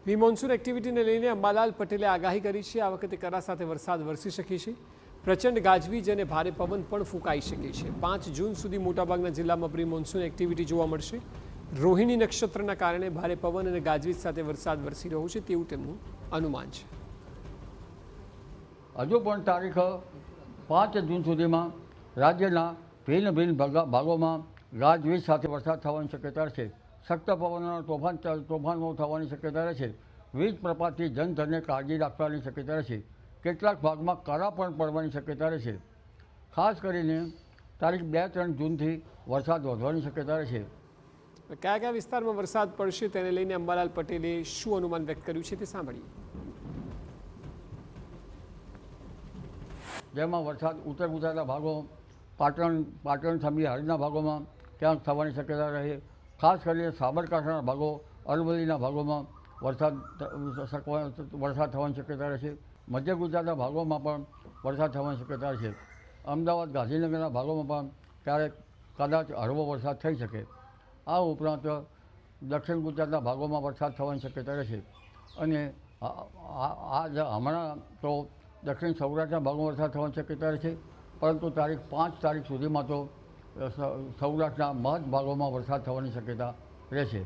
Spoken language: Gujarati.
પ્રી મોન્સૂન એક્ટિવિટીને લઈને અંબાલાલ પટેલે આગાહી કરી છે। આ વખતે કરા સાથે વરસાદ વરસી શકે છે। પ્રચંડ ગાજવીજ અને ભારે પવન પણ ફૂંકાઈ શકે છે। 5 જૂન સુધી મોટાભાગના જિલ્લામાં પ્રી મોન્સૂન એક્ટિવિટી જોવા મળશે। રોહિણી નક્ષત્રના કારણે ભારે પવન અને ગાજવીજ સાથે વરસાદ વરસી રહ્યો છે તેવું તેમનું અનુમાન છે। હજુ પણ તારીખ 5 જૂન સુધીમાં રાજ્યના ભિન્ન ભિન્ન ભાગોમાં ગાજવીજ સાથે વરસાદ થવાની શક્યતા છે। સખ્ત પવનોના તોફાનો થવાની શક્યતા રહેશે। વીજ પ્રપાતથી જનધનને કાળજી રાખવાની શક્યતા રહેશે। કેટલાક ભાગમાં કરા પણ પડવાની શક્યતા રહેશે। ખાસ કરીને તારીખ 2-3 જૂનથી વરસાદ વધવાની શક્યતા રહેશે। કયા કયા વિસ્તારમાં વરસાદ પડશે તેને લઈને અંબાલાલ પટેલે શું અનુમાન વ્યક્ત કર્યું છે તે સાંભળીએ। જેમાં વરસાદ ઉત્તર ગુજરાતના ભાગો, પાટણ સમી હારીના ભાગોમાં ક્યાંક થવાની શક્યતા રહે। ખાસ કરીને સાબરકાંઠાના ભાગો, અરવલ્લીના ભાગોમાં વરસાદ થવાની શક્યતા રહેશે। મધ્ય ગુજરાતના ભાગોમાં પણ વરસાદ થવાની શક્યતા રહેશે। અમદાવાદ, ગાંધીનગરના ભાગોમાં પણ ક્યારેક કદાચ હળવો વરસાદ થઈ શકે। આ ઉપરાંત દક્ષિણ ગુજરાતના ભાગોમાં વરસાદ થવાની શક્યતા રહેશે। અને હમણાં તો દક્ષિણ સૌરાષ્ટ્રના ભાગોમાં વરસાદ થવાની શક્યતા રહેશે, પરંતુ તારીખ 5 સુધીમાં તો સૌરાષ્ટ્રના મહદ ભાગોમાં વરસાદ થવાની શક્યતા રહેશે।